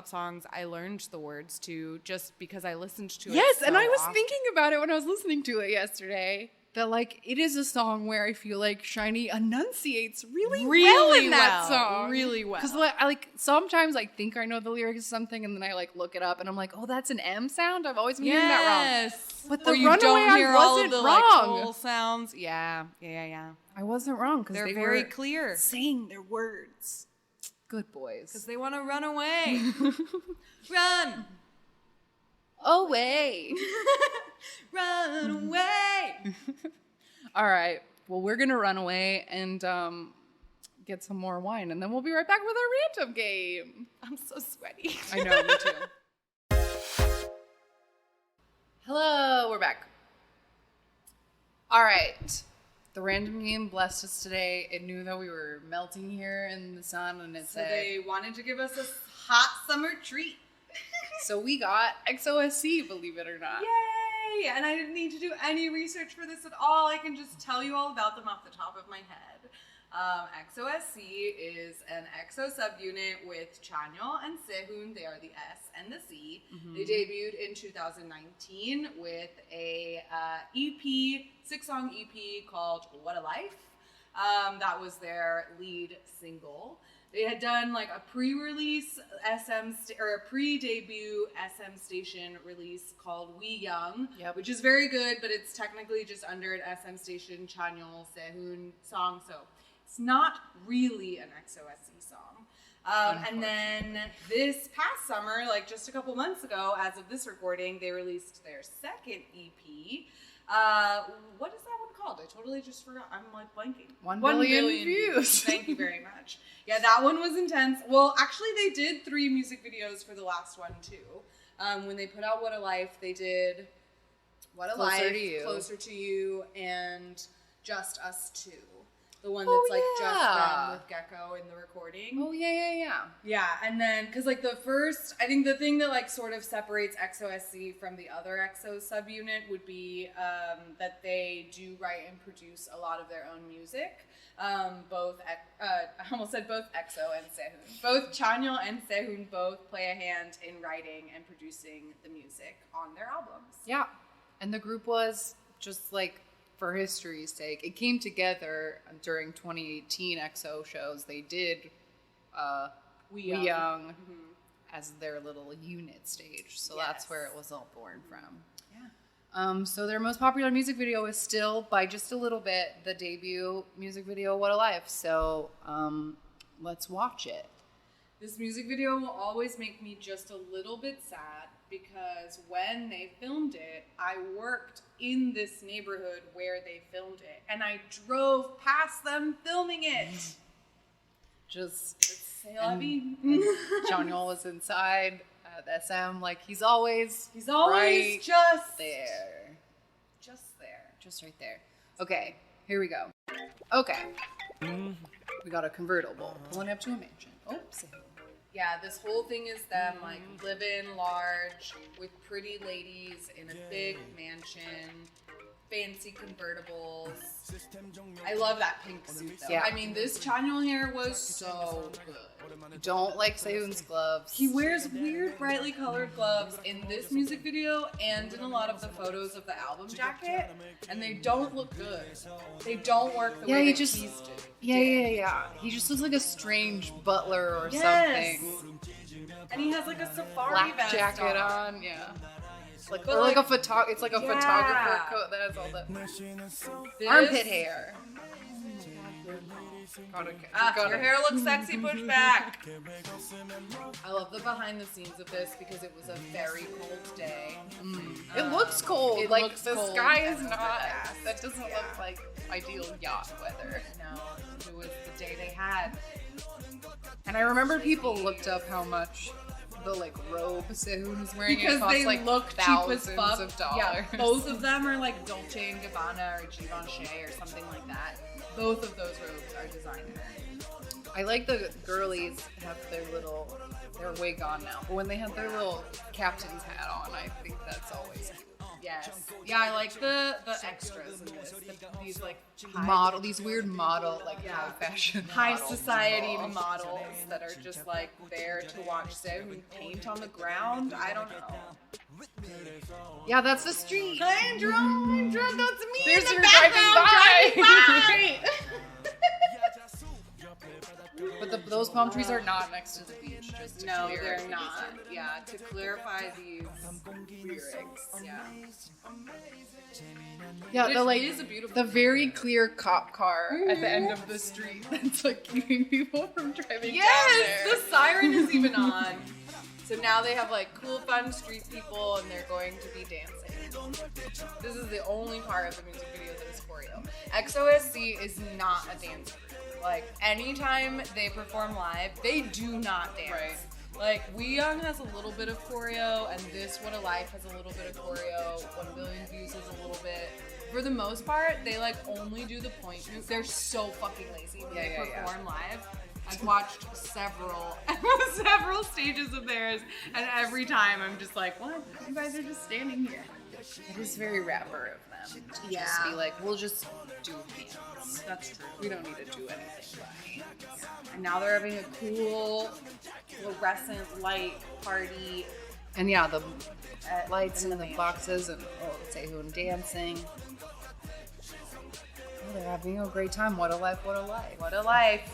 songs I learned the words to just because I listened to it. Yes, and so I was often. thinking about it when I was listening to it yesterday. That like it is a song where I feel like Shiny enunciates really well in that song. Really well. Because like sometimes I think I know the lyrics of something and then I like look it up and I'm like, oh, that's an M sound. I've always been hearing that wrong. But the you Runaway, don't hear I all of wasn't the wrong. like whole sounds. Yeah. I wasn't wrong because They're they very were clear saying their words. Good boys. because they want to run away. Run away. Run away. All right. Well, we're going to run away and get some more wine, and then we'll be right back with our random game. I'm so sweaty. I know, me too. Hello, we're back. All right. The random game blessed us today. It knew that we were melting here in the sun, and it said... they wanted to give us a hot summer treat. So we got XOSC, believe it or not. Yay! And I didn't need to do any research for this at all. I can just tell you all about them off the top of my head. XOSC is an EXO subunit with Chanyeol and Sehun. They are the S and the C. Mm-hmm. They debuted in 2019 with a EP, 6-song EP called What a Life. That was their lead single. They had done like a pre-release or a pre-debut SM Station release called We Young, which is very good, but it's technically just under an SM Station Chanyeol Sehun song, so it's not really an XOSC song. And then this past summer, like just a couple months ago, as of this recording, they released their second EP. What is that one called? I totally just forgot. I'm like blanking. 1 billion views. Thank you very much. Yeah, that one was intense. Well, actually, they did 3 music videos for the last one too. When they put out What a Life, they did What a Life, Closer to You, and Just Us Two. The one that's like just them with Gecko in the recording. Oh, yeah. Yeah, and then, because like I think the thing that like sort of separates XOSC from the other EXO subunit would be that they do write and produce a lot of their own music. I almost said both EXO and Sehun. Both Chanyeol and Sehun both play a hand in writing and producing the music on their albums. Yeah, and the group was just like, for history's sake, it came together during 2018 EXO shows. They did We Young as their little unit stage. So that's where it was all born from. Yeah. So their most popular music video is still, by just a little bit, the debut music video, What a Life. So let's watch it. This music video will always make me just a little bit sad because when they filmed it, I worked in this neighborhood where they filmed it, and I drove past them filming it. Chanyeol was inside at SM, like he's always right just there. Just right there. Okay, here we go. Okay. We got a convertible pulling up to a mansion. Oops. Yeah, this whole thing is them like living large with pretty ladies in a big mansion, fancy convertibles. I love that pink suit though. Yeah. I mean, this Chanyeol hair was so good. Don't like Sehun's gloves. He wears weird, brightly colored gloves in this music video and in a lot of the photos of the album jacket, and they don't look good. They don't work the way that he's do. Yeah. He just looks like a strange butler or something. And he has like a safari black vest jacket on. Yeah. It's like a photographer coat that has all the armpit hair. Your hair looks sexy, push back. I love the behind the scenes of this because it was a very cold day. It looks cold. It Like looks the cold sky is and not. overcast. That doesn't look like ideal yacht weather. No, it was the day they had. And I remember people looked up how much the like robe Sehun was wearing. Because it cost, they like, look cheap as thousands fuck. of dollars. Yeah, both of them are like Dolce & Gabbana or Givenchy or something like that. Both of those robes are designer. I like the girlies have their wig on now, but when they had their little captain's hat on, I think that's always cute. Yes. Yeah, I like the extras in this. These like These weird model, like high fashion high models. society models that are just like there to watch Sehun paint on the ground. I don't know. Yeah, that's the street. I'm drunk. That's me. There's in the your background driving by. by. But those palm trees are not next to the beach. Just to No, clear they're it. not. Yeah, to clarify these lyrics. Yeah. Yeah, the like It is a beautiful the very clear cop car at the end of the street that's like keeping people from driving down Yes, there. the siren is even on. So now they have like cool, fun street people, and they're going to be dancing. This is the only part of the music video that is choreo. XOSC is not a dance group. Like anytime they perform live, they do not dance. Right. Like Weyoung has a little bit of choreo, and this What a Life has a little bit of choreo. 1 Billion Views has a little bit. For the most part, they like only do the point move. They're so fucking lazy when they perform live. I've watched several stages of theirs, and every time I'm just like, what? You guys are just standing here. It is very rapper of them to Yeah. just be like, we'll just do hands. That's true. We don't need to do anything by hands. And now they're having a cool fluorescent light party. And yeah, the At- lights in and the the mansion. boxes and Sehun dancing. Oh, they're having a great time. What a life, what a life. What a life.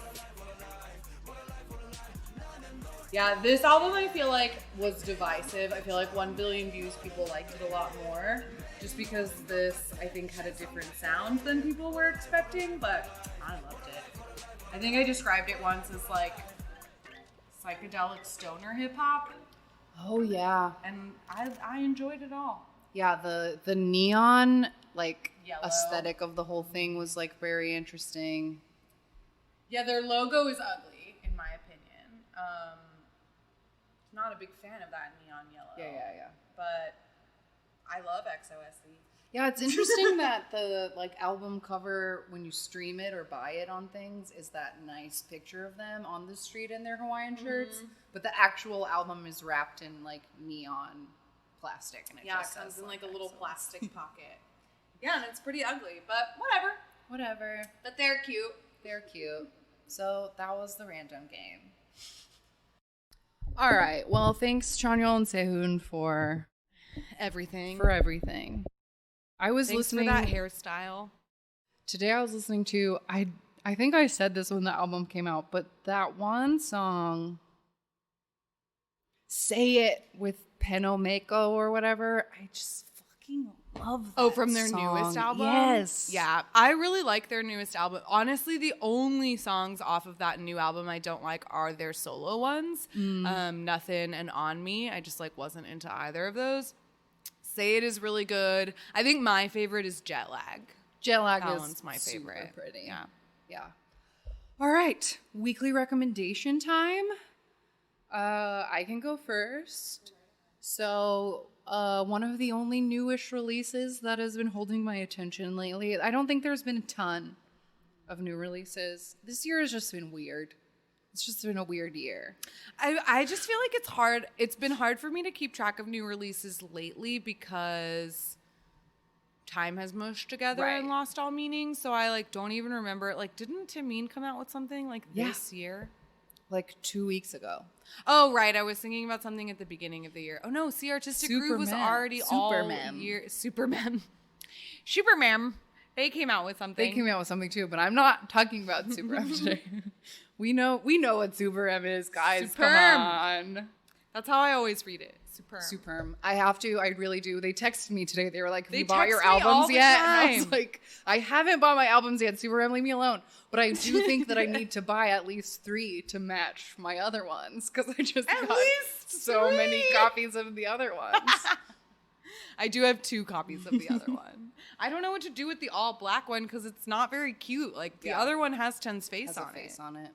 Yeah, this album I feel like was divisive. I feel like 1 Billion Views people liked it a lot more. Just because this, I think, had a different sound than people were expecting, but I loved it. I think I described it once as like psychedelic stoner hip hop, Oh yeah. and I enjoyed it all. Yeah, the neon like Yellow. aesthetic of the whole thing was like very interesting. Yeah, their logo is ugly, in my opinion. Not a big fan of that neon yellow. Yeah. But I love XOSC. Yeah, it's interesting that the like album cover when you stream it or buy it on things is that nice picture of them on the street in their Hawaiian shirts, but the actual album is wrapped in like neon plastic and it Yeah, it just comes says in like a that, little so- plastic pocket. Yeah, and it's pretty ugly, but Whatever. But they're cute. They're cute. So that was the random game. All right. Well, thanks Chanyeol and Sehun for Everything. everything. I was Thanks listening for that hairstyle. today. I was listening to I think I said this when the album came out, but that one song, "Say It" with Penomeko or whatever, I just fucking love that. Oh, from their song. newest album? Yes. Yeah, I really like their newest album. Honestly, the only songs off of that new album I don't like are their solo ones. Nothing and On Me. I just like wasn't into either of those. Say It is really good. I think my favorite is Jet Lag. Jet Lag That is one's my super favorite. pretty. Yeah. Yeah. All right. Weekly recommendation time. I can go first. So, one of the only newish releases that has been holding my attention lately. I don't think there's been a ton of new releases. This year has just been weird. It's just been a weird year. I just feel like it's hard. It's been hard for me to keep track of new releases lately because time has mushed together and Right. lost all meaning. So I like don't even remember it. Like, didn't Timeen come out with something like this year? Like 2 weeks ago. Oh, right. I was thinking about something at the beginning of the year. Oh no, See Artistic Groove was Supermem. already all Supermem. year. Supermem. They came out with something. They came out with something too, but I'm not talking about Super M today. We know what Super M is, guys. Superm. Come on. That's how I always read it. Superm. I have to. I really do. They texted me today. They were like, have They you bought your text me all albums the yet? And I was time. like, I haven't bought my albums yet. Superm, leave me alone. But I do think that I need to buy at least 3 to match my other ones because I just At got least so 3? many copies of the other ones. I do have 2 copies of the other one. I don't know what to do with the all black one because it's not very cute. Like the other one has Ten's face Has on a face it. on it.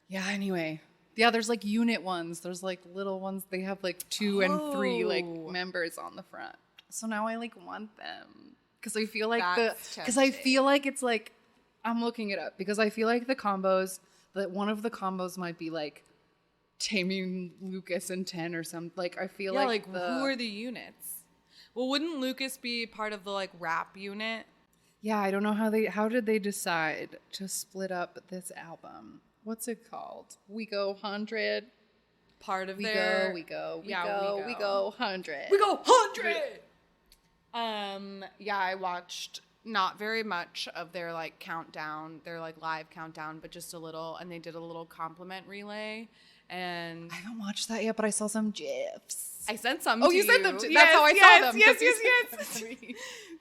Yeah, anyway. Yeah, there's like unit ones. There's like little ones. They have like 2 and 3 like members on the front. So now I like want them because I feel like it's like I'm looking it up because I feel like the combos that one of the combos might be like Tammy, Lucas, and 10 or something. Like I feel like who are the units? Well, wouldn't Lucas be part of the like rap unit? Yeah, I don't know how did they decide to split up this album? What's it called? We Go 100. Part of We their go 100. We go 100. Yeah, I watched not very much of their like countdown, their like live countdown, but just a little, and they did a little compliment relay. And I haven't watched that yet, but I saw some GIFs. I sent some. Oh, to you sent them to. Yes, That's how I yes, saw them. Yes, 'cause you yes, sent yes. them to me.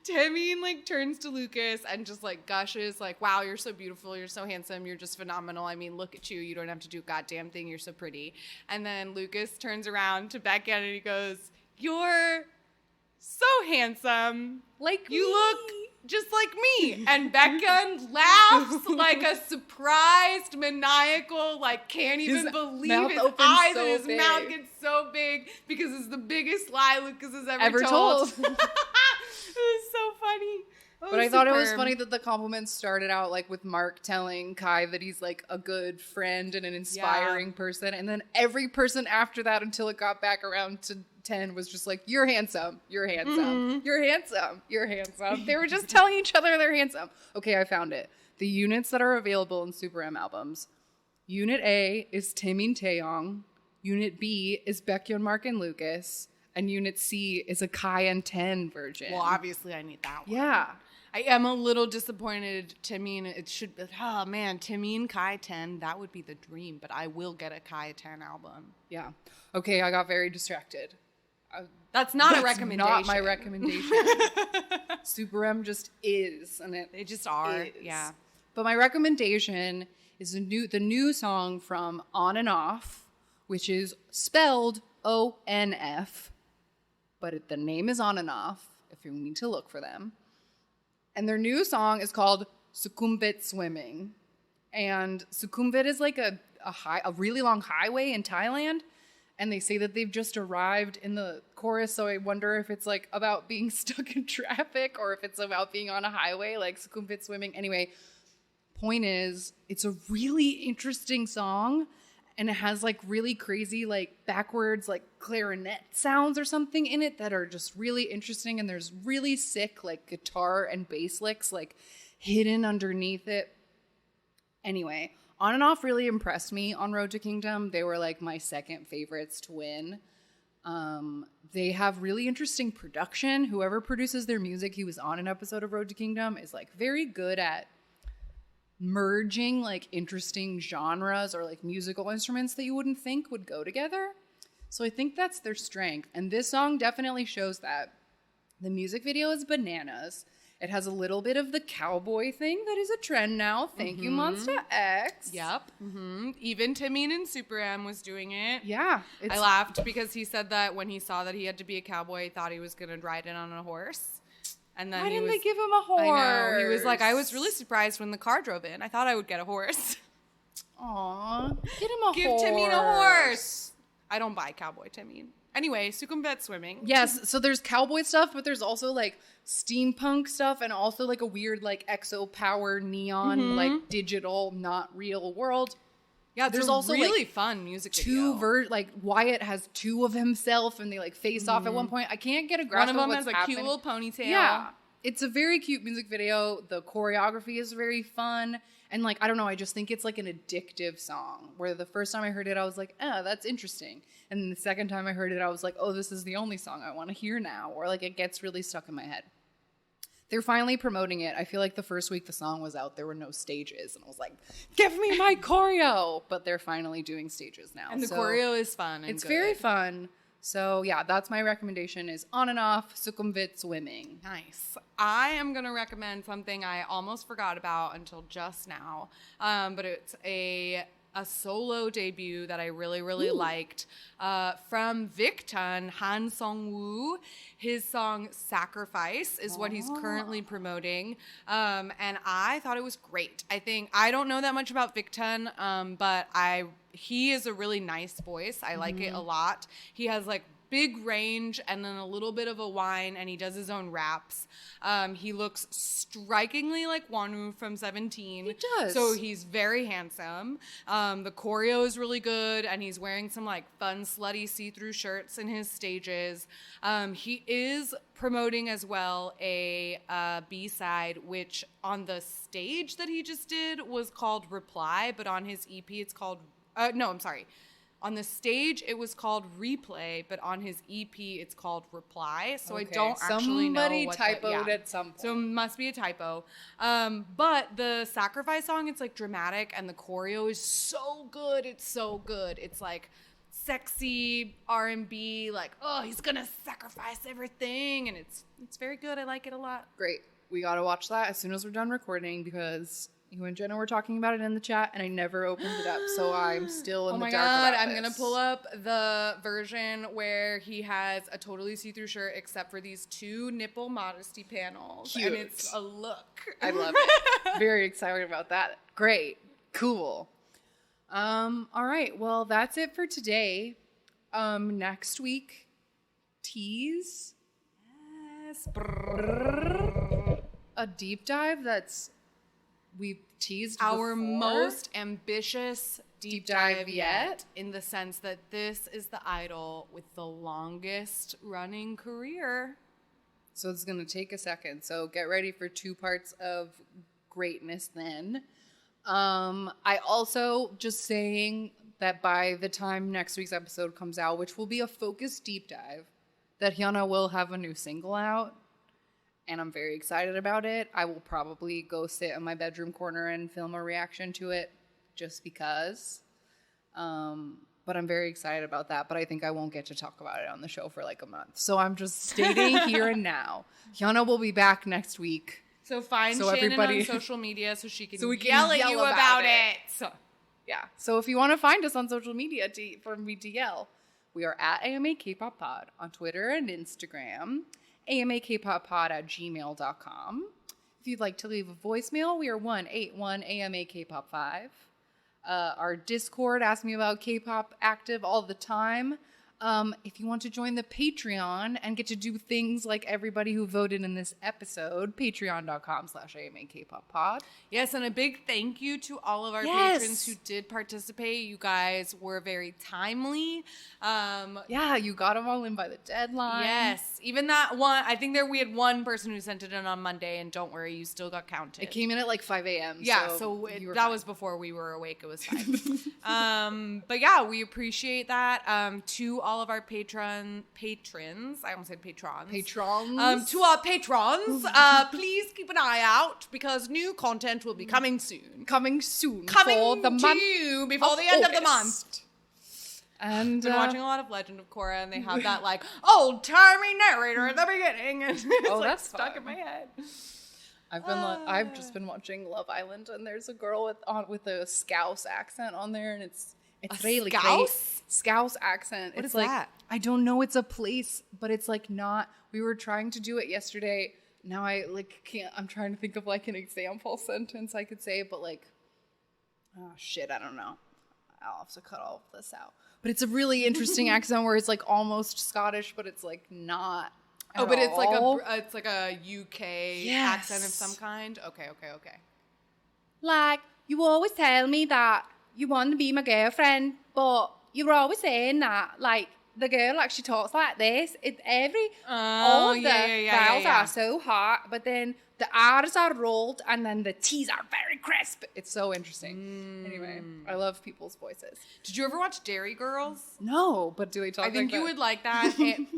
Tammy like turns to Lucas and just like gushes like, wow, you're so beautiful, you're so handsome, you're just phenomenal. I mean, look at you, you don't have to do a goddamn thing, you're so pretty. And then Lucas turns around to Becca and he goes, you're so handsome, Like you me. look just like me. And Becca laughs like a surprised, maniacal, like can't even His believe mouth his opens eyes, so and his mouth big. gets so big because it's the biggest lie Lucas has Ever told. It was so funny. But I thought it was funny that the compliments started out like with Mark telling Kai that he's like a good friend and an inspiring person. And then every person after that until it got back around to 10 was just like, you're handsome, you're handsome, you're handsome, you're handsome. They were just telling each other they're handsome. Okay, I found it. The units that are available in Super M albums. Unit A is Taemin Taeyong. Unit B is Baekhyun, Mark, and Lucas. And Unit C is a Kai and 10 version. Well, obviously I need that one. Yeah. I am a little disappointed. Timeen, it should be, oh man, Timeen Kai 10, that would be the dream, but I will get a Kai 10 album. Yeah. Okay, I got very distracted. That's not a That's recommendation. not my recommendation. Super M just is, and They just are, is. yeah. But my recommendation is the new song from On and Off, which is spelled ONF, but the name is On and Off. If you need to look for them, and their new song is called Sukhumvit Swimming, and Sukhumvit is like a really long highway in Thailand. And they say that they've just arrived in the chorus, so I wonder if it's like about being stuck in traffic or if it's about being on a highway, like Sukhumvit Swimming. Anyway, point is, it's a really interesting song, and it has like really crazy like backwards like clarinet sounds or something in it that are just really interesting, and there's really sick like guitar and bass licks like hidden underneath it. Anyway, On and Off really impressed me on Road to Kingdom. They were like my second favorites to win. They have really interesting production. Whoever produces their music, he was on an episode of Road to Kingdom, is like very good at merging like interesting genres or like musical instruments that you wouldn't think would go together. So I think that's their strength. And this song definitely shows that. The music video is bananas. It has a little bit of the cowboy thing that is a trend now. Thank you, Monsta X. Yep. Even Timeen in Super M was doing it. Yeah. I laughed because he said that when he saw that he had to be a cowboy, he thought he was going to ride in on a horse. And then Why didn't they give him a horse? I know. He was like, I was really surprised when the car drove in. I thought I would get a horse. Aw. Get him a Give horse. Timeen a horse. I don't buy cowboy Timeen. Anyway, Sukhumvit Swimming. Yes, so there's cowboy stuff, but there's also like steampunk stuff and also like a weird like exo power neon like digital not real world. Yeah, there's there's also really like fun music two video. like Wyatt has 2 of himself and they like face off at one point. I can't get a grasp One of them what's has a happening. cute little ponytail. Yeah. It's a very cute music video. The choreography is very fun. And like, I don't know, I just think it's like an addictive song where the first time I heard it, I was like, oh, that's interesting. And then the second time I heard it, I was like, oh, this is the only song I want to hear now. Or like it gets really stuck in my head. They're finally promoting it. I feel like the first week the song was out, there were no stages. And I was like, give me my choreo. But they're finally doing stages now. And the So choreo is fun. And it's good. very fun. So yeah, that's my recommendation is On and Off, Sukhumvit Swimming. Nice. I am going to recommend something I almost forgot about until just now. But it's a solo debut that I really, really liked from Victon, Han Song-woo. His song Sacrifice is what he's currently promoting. And I thought it was great. I don't know that much about Victon, but he is a really nice voice. I like it a lot. He has like big range and then a little bit of a whine, and he does his own raps. He looks strikingly like Wonwoo from 17. He does. So he's very handsome. The choreo is really good, and he's wearing some like fun, slutty see-through shirts in his stages. He is promoting as well a B-side, which on the stage that he just did was called Reply, but on his EP it's called on the stage, it was called Replay, but on his EP, it's called Reply. So I don't actually know what typoed at some point. So it must be a typo. But the Sacrifice song, it's like dramatic, and the choreo is so good. It's so good. It's like sexy R&B, like, oh, he's gonna sacrifice everything, and it's very good. I like it a lot. Great. We got to watch that as soon as we're done recording because you and Jenna were talking about it in the chat, and I never opened it up, so I'm still in the dark about I'm this. gonna pull up the version where he has a totally see-through shirt except for these 2 nipple modesty panels. Cute. And it's a look. I love it. Very excited about that. Great. Cool. All right. Well, that's it for today. Next week, tease. Yes. A deep dive we've teased Our before. most ambitious deep dive yet. yet, in the sense that this is the idol with the longest running career. So it's going to take a second. So get ready for 2 parts of greatness then. I also just saying that by the time next week's episode comes out, which will be a focused deep dive, that Hyuna will have a new single out. And I'm very excited about it. I will probably go sit in my bedroom corner and film a reaction to it just because. But I'm very excited about that. But I think I won't get to talk about it on the show for like a month. So I'm just stating here and now. Hyuna will be back next week. So find Shannon on social media so she can, so we can yell at you about it. So, yeah. So if you want to find us on social media for me to yell, we are at AMA K-Pop Pod on Twitter and Instagram. AMAKPopPod@gmail.com. If you'd like to leave a voicemail, we are 181-AMA-KPOP5. Our Discord, Ask Me About K-Pop, active all the time. If you want to join the Patreon and get to do things like everybody who voted in this episode, patreon.com/AMAKPopPod. Yes, and a big thank you to all of our patrons who did participate. You guys were very timely. Yeah, you got them all in by the deadline. Yes, even that one. I think we had one person who sent it in on Monday, and don't worry, you still got counted. It came in at like 5 a.m. Yeah, so that was before we were awake. It was fine. But yeah, we appreciate that. To all of our patrons, I almost said patrons. To our patrons, please keep an eye out because new content will be coming soon. Coming for the month to you before the end of the month. And I've been watching a lot of Legend of Korra, and they have that like old-timey narrator at the beginning, and it's that's stuck fun. in my head. I've just been watching Love Island, and there's a girl with a Scouse accent on there, and it's really great. Scouse accent. What it's is like, that? I don't know. It's a place, but it's like not. We were trying to do it yesterday. Now I like can't. I'm trying to think of like an example sentence I could say, but like, oh shit, I don't know. I'll have to cut all of this out. But it's a really interesting accent where it's like almost Scottish, but it's like not. Oh, but it's all. like a UK accent of some kind. Okay. Like, you always tell me that you want to be my girlfriend, but you're always saying that, like, the girl actually talks like this. All of the vowels are so hot, but then the R's are rolled and then the T's are very crisp. It's so interesting. Anyway, I love people's voices. Did you ever watch Dairy Girls? No, but do they talk I think like you that? would like that,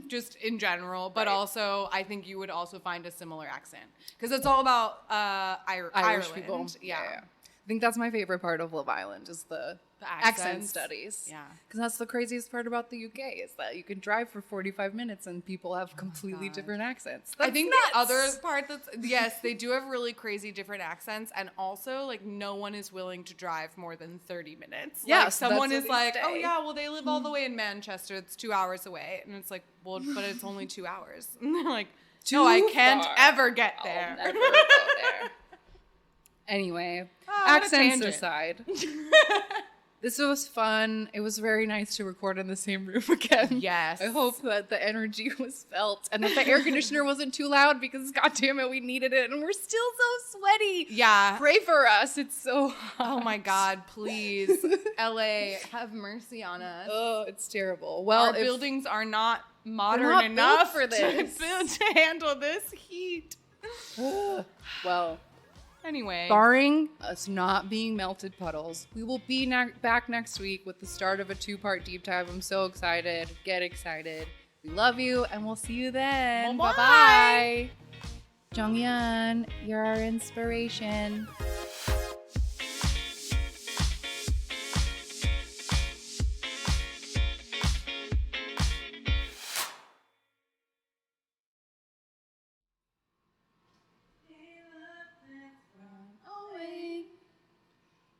just in general, but also I think you would also find a similar accent because it's all about Irish Ireland. people. Yeah. I think that's my favorite part of Love Island is the accent accents. studies. Yeah. Because that's the craziest part about the UK is that you can drive for 45 minutes and people have completely different accents. I That's think nuts. the other part that's yes, they do have really crazy different accents, and also like no one is willing to drive more than 30 minutes. Yeah, Like, so someone that's is where they like, oh stay. yeah, well they live all the way in Manchester. It's 2 hours away, and it's like, well, but it's only 2 hours. And they're like, no, I can't far. ever get I'll there. never go there. Anyway, Oh, what a accents tangent. aside. This was fun. It was very nice to record in the same room again. Yes. I hope that the energy was felt and that the air conditioner wasn't too loud because, goddamn it, we needed it and we're still so sweaty. Yeah. Pray for us. It's so hot. Oh my God, please, LA, have mercy on us. Oh, it's terrible. Well, Our if- buildings are not modern not enough built for this. to handle this heat. well, Anyway, barring us not being melted puddles, we will be back next week with the start of a 2-part deep dive. I'm so excited. Get excited. We love you, and we'll see you then. Bye-bye. Bye-bye. Jonghyun, you're our inspiration. away.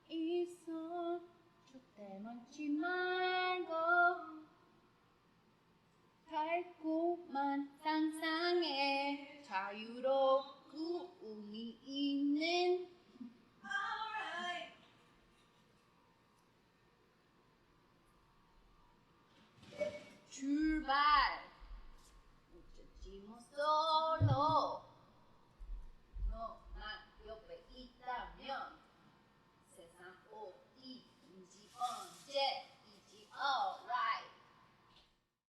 있어 절대 멈지 말고 달콤한 상상에 자유롭고 의미 있는